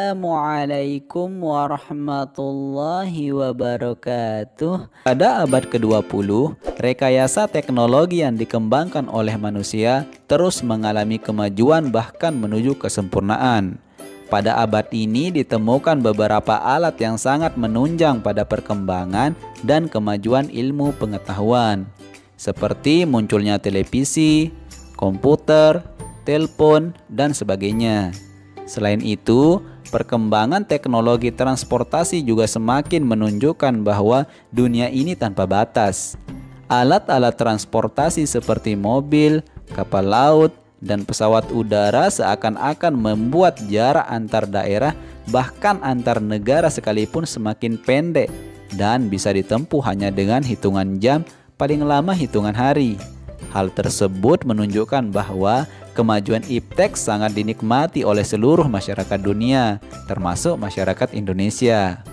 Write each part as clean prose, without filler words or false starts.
Assalamualaikum warahmatullahi wabarakatuh. Pada abad ke-20, rekayasa teknologi yang dikembangkan oleh manusia terus mengalami kemajuan bahkan menuju kesempurnaan. Pada abad ini ditemukan beberapa alat yang sangat menunjang pada perkembangan dan kemajuan ilmu pengetahuan, seperti munculnya televisi, komputer, telepon, dan sebagainya. Selain itu, perkembangan teknologi transportasi juga semakin menunjukkan bahwa dunia ini tanpa batas. Alat-alat transportasi seperti mobil, kapal laut, dan pesawat udara seakan-akan membuat jarak antar daerah bahkan antar negara sekalipun semakin pendek dan bisa ditempuh hanya dengan hitungan jam, paling lama hitungan hari. Hal tersebut menunjukkan bahwa kemajuan iptek sangat dinikmati oleh seluruh masyarakat dunia, termasuk masyarakat Indonesia.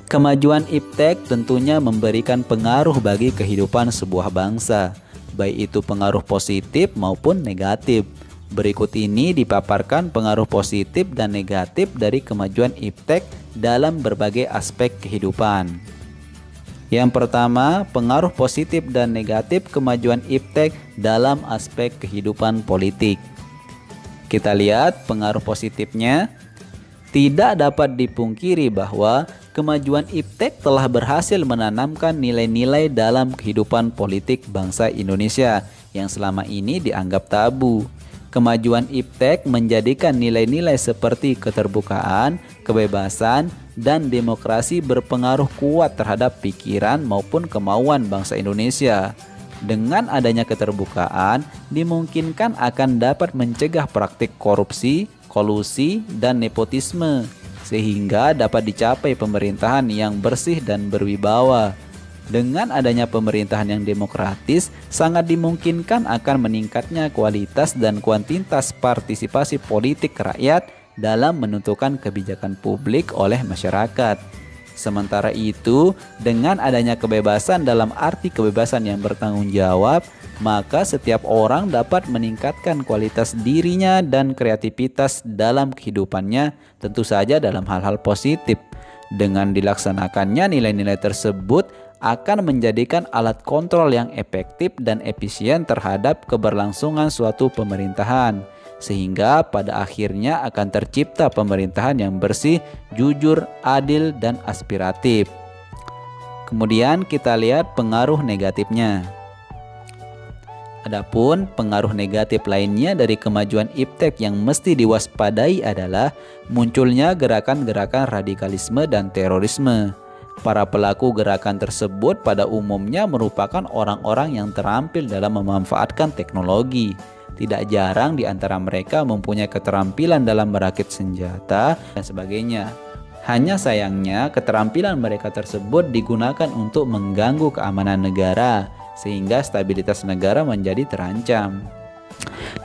Kemajuan iptek tentunya memberikan pengaruh bagi kehidupan sebuah bangsa, baik itu pengaruh positif maupun negatif. Berikut ini dipaparkan pengaruh positif dan negatif dari kemajuan iptek dalam berbagai aspek kehidupan. Yang pertama, pengaruh positif dan negatif kemajuan iptek dalam aspek kehidupan politik. Kita lihat pengaruh positifnya. Tidak dapat dipungkiri bahwa kemajuan iptek telah berhasil menanamkan nilai-nilai dalam kehidupan politik bangsa Indonesia yang selama ini dianggap tabu. Kemajuan iptek menjadikan nilai-nilai seperti keterbukaan, kebebasan, dan demokrasi berpengaruh kuat terhadap pikiran maupun kemauan bangsa Indonesia. Dengan adanya keterbukaan, dimungkinkan akan dapat mencegah praktik korupsi, kolusi, dan nepotisme, sehingga dapat dicapai pemerintahan yang bersih dan berwibawa. Dengan adanya pemerintahan yang demokratis, sangat dimungkinkan akan meningkatnya kualitas dan kuantitas partisipasi politik rakyat dalam menentukan kebijakan publik oleh masyarakat. Sementara itu, dengan adanya kebebasan dalam arti kebebasan yang bertanggung jawab, maka setiap orang dapat meningkatkan kualitas dirinya dan kreativitas dalam kehidupannya, tentu saja dalam hal-hal positif. Dengan dilaksanakannya nilai-nilai tersebut akan menjadikan alat kontrol yang efektif dan efisien terhadap keberlangsungan suatu pemerintahan, sehingga pada akhirnya akan tercipta pemerintahan yang bersih, jujur, adil, dan aspiratif. Kemudian kita lihat pengaruh negatifnya. Adapun pengaruh negatif lainnya dari kemajuan iptek yang mesti diwaspadai adalah munculnya gerakan-gerakan radikalisme dan terorisme. Para pelaku gerakan tersebut pada umumnya merupakan orang-orang yang terampil dalam memanfaatkan teknologi. Tidak jarang di antara mereka mempunyai keterampilan dalam merakit senjata dan sebagainya. Hanya sayangnya keterampilan mereka tersebut digunakan untuk mengganggu keamanan negara, sehingga stabilitas negara menjadi terancam.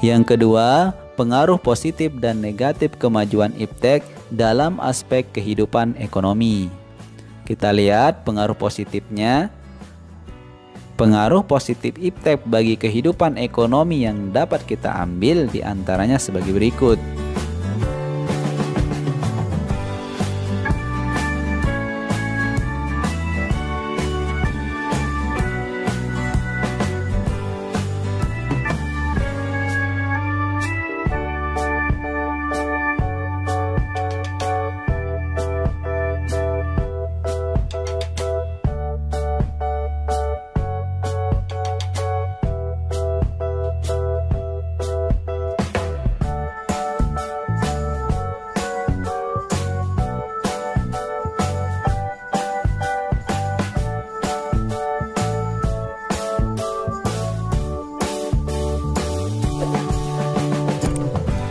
Yang kedua, pengaruh positif dan negatif kemajuan iptek dalam aspek kehidupan ekonomi. Kita lihat pengaruh positifnya. Pengaruh positif iptek bagi kehidupan ekonomi yang dapat kita ambil diantaranya sebagai berikut.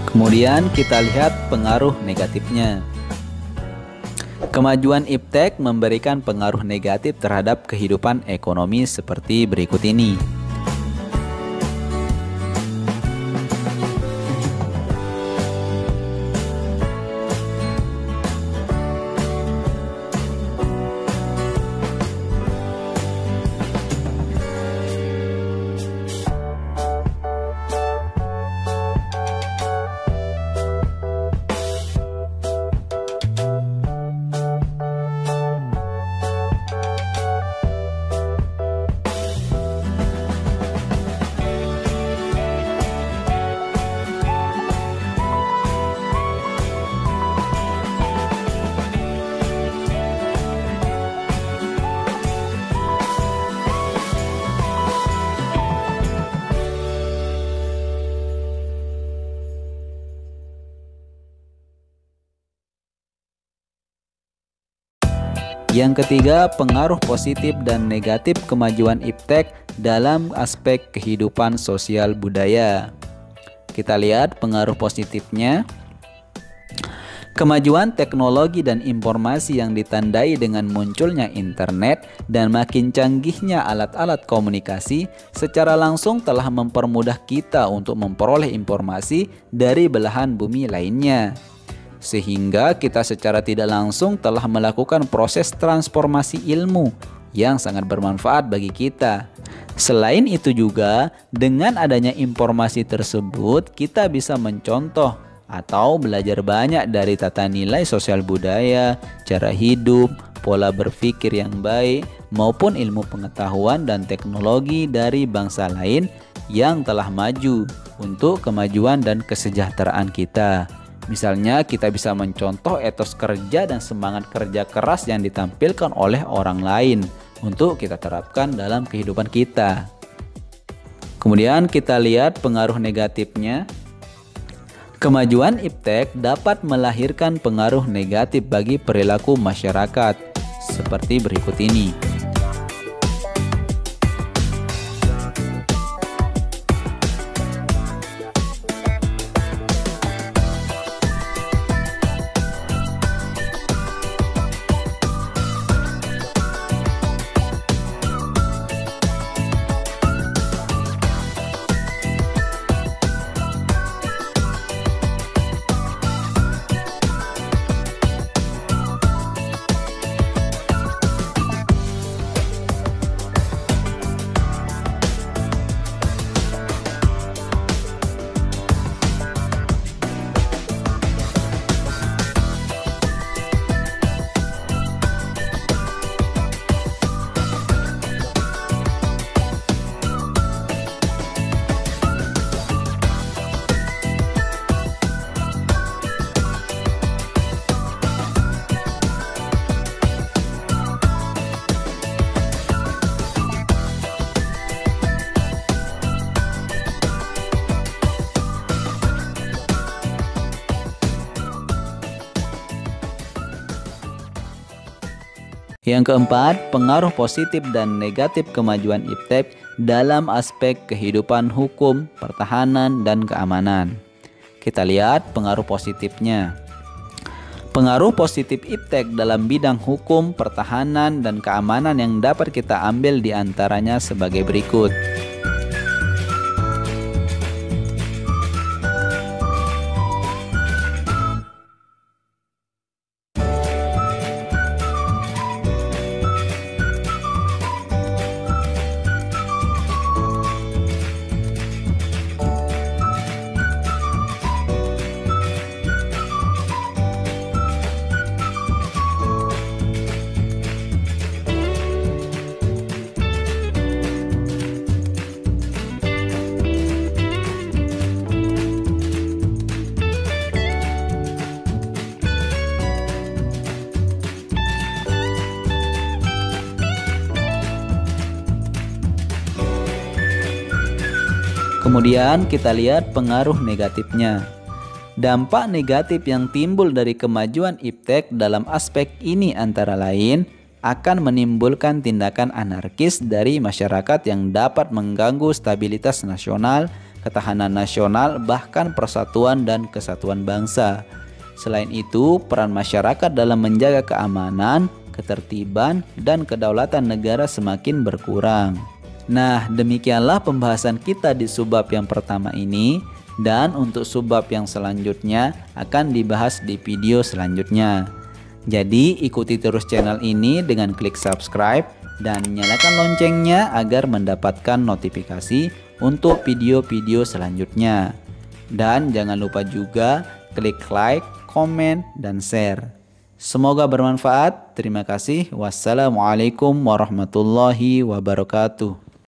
Kemudian kita lihat pengaruh negatifnya. Kemajuan iptek memberikan pengaruh negatif terhadap kehidupan ekonomi seperti berikut ini. Yang ketiga, pengaruh positif dan negatif kemajuan iptek dalam aspek kehidupan sosial budaya. Kita lihat pengaruh positifnya. Kemajuan teknologi dan informasi yang ditandai dengan munculnya internet dan makin canggihnya alat-alat komunikasi secara langsung telah mempermudah kita untuk memperoleh informasi dari belahan bumi lainnya. Sehingga kita secara tidak langsung telah melakukan proses transformasi ilmu yang sangat bermanfaat bagi kita. Selain itu juga, dengan adanya informasi tersebut, kita bisa mencontoh atau belajar banyak dari tata nilai sosial budaya, cara hidup, pola berpikir yang baik, maupun ilmu pengetahuan dan teknologi dari bangsa lain yang telah maju untuk kemajuan dan kesejahteraan kita. Misalnya, kita bisa mencontoh etos kerja dan semangat kerja keras yang ditampilkan oleh orang lain untuk kita terapkan dalam kehidupan kita. Kemudian kita lihat pengaruh negatifnya. Kemajuan iptek dapat melahirkan pengaruh negatif bagi perilaku masyarakat seperti berikut ini. Yang keempat, pengaruh positif dan negatif kemajuan iptek dalam aspek kehidupan hukum, pertahanan, dan keamanan. Kita lihat pengaruh positifnya. Pengaruh positif iptek dalam bidang hukum, pertahanan, dan keamanan yang dapat kita ambil diantaranya sebagai berikut. Kemudian kita lihat pengaruh negatifnya. Dampak negatif yang timbul dari kemajuan iptek dalam aspek ini antara lain akan menimbulkan tindakan anarkis dari masyarakat yang dapat mengganggu stabilitas nasional, ketahanan nasional, bahkan persatuan dan kesatuan bangsa. Selain itu, peran masyarakat dalam menjaga keamanan, ketertiban, dan kedaulatan negara semakin berkurang. Nah, demikianlah pembahasan kita di subbab yang pertama ini, dan untuk subbab yang selanjutnya akan dibahas di video selanjutnya. Jadi ikuti terus channel ini dengan klik subscribe dan nyalakan loncengnya agar mendapatkan notifikasi untuk video-video selanjutnya. Dan jangan lupa juga klik like, komen, dan share. Semoga bermanfaat. Terima kasih. Wassalamualaikum warahmatullahi wabarakatuh.